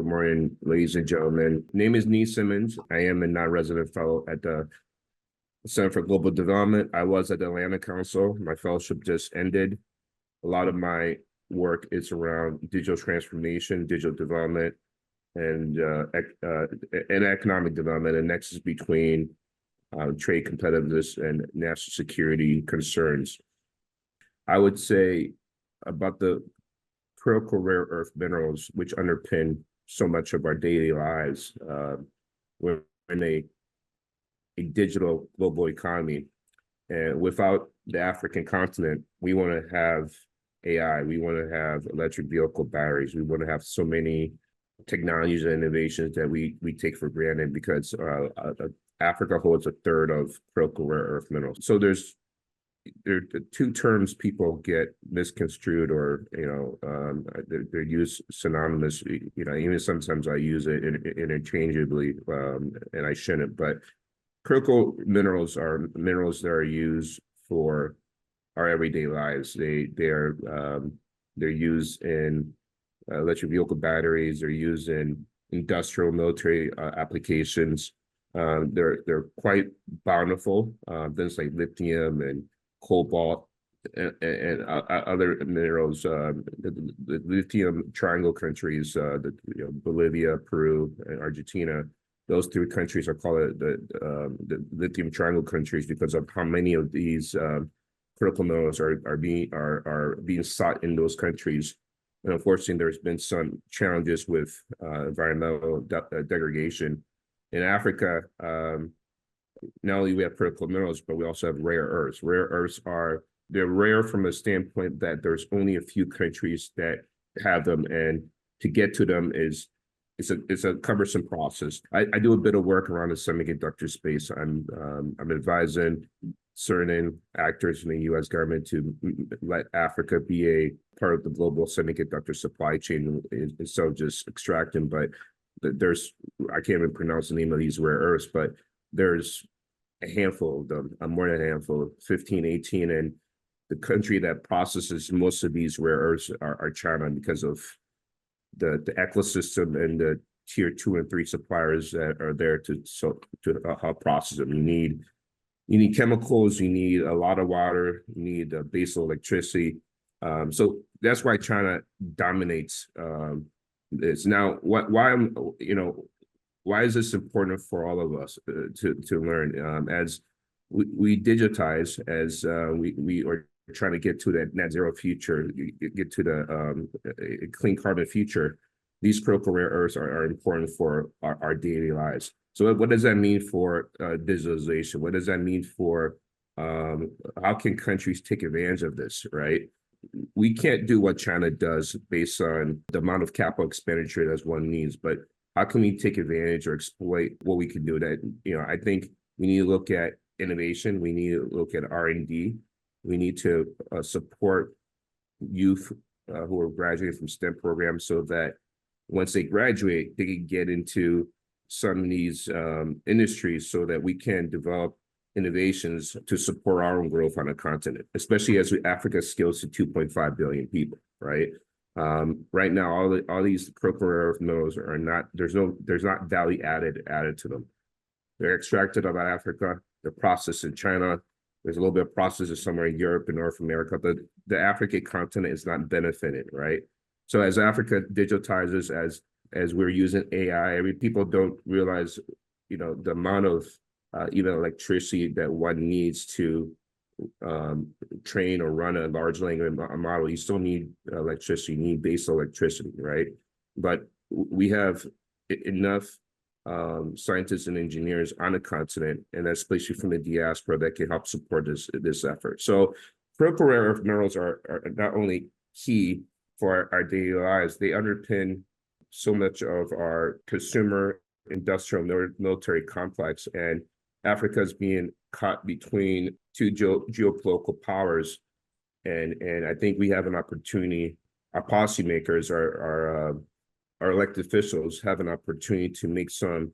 Good morning, ladies and gentlemen. Name is Nee Simmons. I am a non-resident fellow at the Center for Global Development. I was at the Atlanta Council. My fellowship just ended. A lot of my work is around digital transformation, digital development, and economic development, and nexus between trade competitiveness and national security concerns. I would say about the critical rare earth minerals, which underpin so much of our daily lives. We're in a digital global economy. And without the African continent, we want to have AI, we want to have electric vehicle batteries, we want to have so many technologies and innovations that we take for granted because Africa holds a third of critical rare earth minerals. So there the two terms people get misconstrued, or they're used synonymously. Even sometimes I use it interchangeably, and I shouldn't. But critical minerals are minerals that are used for our everyday lives. They're used in electric vehicle batteries. They're used in industrial military applications. They're quite bountiful. Things like lithium and cobalt and other minerals. The lithium triangle countries, Bolivia, Peru, and Argentina. Those three countries are called the lithium triangle countries because of how many of these critical minerals are being sought in those countries. And unfortunately, there's been some challenges with environmental degradation. In Africa, not only we have critical minerals, but we also have rare earths. Rare earths they're rare from a standpoint that there's only a few countries that have them, and to get to them it's a cumbersome process. I do a bit of work around the semiconductor space. I'm advising certain actors in the U.S. government to let Africa be a part of the global semiconductor supply chain instead of just extracting. But I can't even pronounce the name of these rare earths, but there's a handful of them, more than a handful, 15, 18, and the country that processes most of these rare earths are China, because of the ecosystem and the tier 2 and 3 suppliers that are there to help process them. You need chemicals, you need a lot of water, you need base electricity. So that's why China dominates this. Now, why is this important for all of us to learn? As we digitize, as we are trying to get to that net zero future, get to the clean carbon future, these critical rare earths are important for our daily lives. So what does that mean for digitalization? What does that mean for how can countries take advantage of this, right? We can't do what China does based on the amount of capital expenditure that one needs, but how can we take advantage or exploit what we can do? That, I think we need to look at innovation. We need to look at R&D. We need to support youth who are graduating from STEM programs so that once they graduate, they can get into some of these industries so that we can develop innovations to support our own growth on the continent, especially as Africa scales to 2.5 billion people, right? Right now, all these critical rare earth minerals are not, there's not value added to them. They're extracted out of Africa, they're processed in China. There's a little bit of processing somewhere in Europe and North America, but the African continent is not benefited, right? So as Africa digitizes, as we're using AI, people don't realize, the amount of even electricity that one needs to train or run a large language model. You still need electricity, you need base electricity, right? But we have enough scientists and engineers on the continent, and especially from the diaspora, that can help support this effort. So critical rare earth minerals are not only key for our daily lives, they underpin so much of our consumer, industrial, military complex, and Africa is being caught between two geopolitical powers, and I think we have an opportunity. Our policymakers, our elected officials, have an opportunity to make some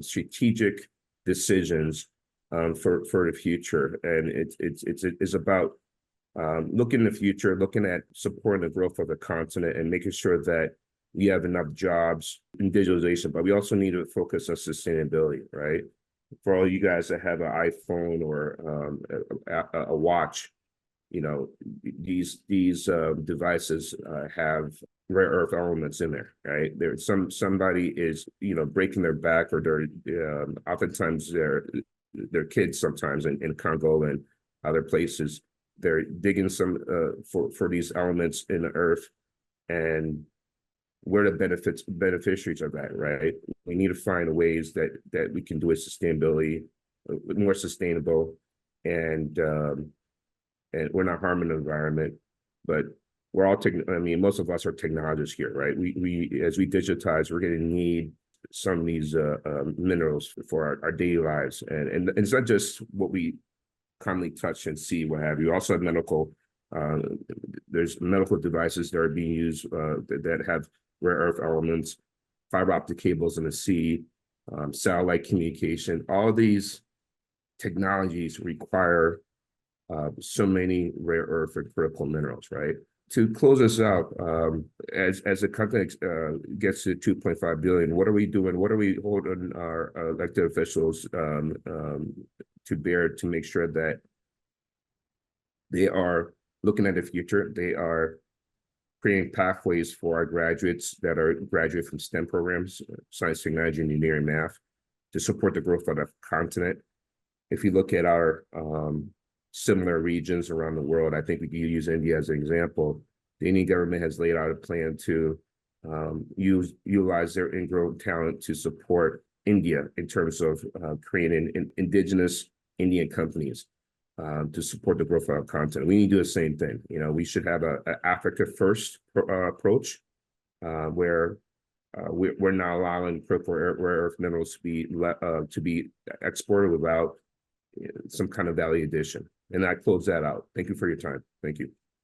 strategic decisions for the future, and it's about looking in the future, looking at supporting the growth of the continent, and making sure that we have enough jobs in digitalization, but we also need to focus on sustainability, right? For all you guys that have an iPhone or a watch, you know, these devices have rare earth elements in there, right? There's somebody is, you know, breaking their back, or they're oftentimes their kids sometimes in Congo and other places, they're digging some for these elements in the earth, and we're the beneficiaries of that, right? We need to find ways that we can do it sustainability, more sustainable, and we're not harming the environment, but we're all I mean, most of us are technologists here, right? We as we digitize, we're going to need some of these minerals for our daily lives, and it's not just what we commonly touch and see, what have you. Also have medical. There's medical devices that are being used that have rare earth elements, fiber optic cables in the sea, satellite communication. All of these technologies require so many rare earth and critical minerals, right? To close us out, as the company gets to 2.5 billion, what are we doing? What are we holding our elected officials to bear to make sure that they are looking at the future? They are creating pathways for our graduates that are graduate from STEM programs, science, technology, engineering, math, to support the growth of the continent. If you look at our similar regions around the world, I think we can use India as an example. The Indian government has laid out a plan to utilize their ingrown talent to support India in terms of creating indigenous Indian companies to support the growth of our continent. We need to do the same thing. You know, we should have a Africa first approach where we're not allowing critical rare earth minerals to be exported without some kind of value addition. And I close that out. Thank you for your time. Thank you.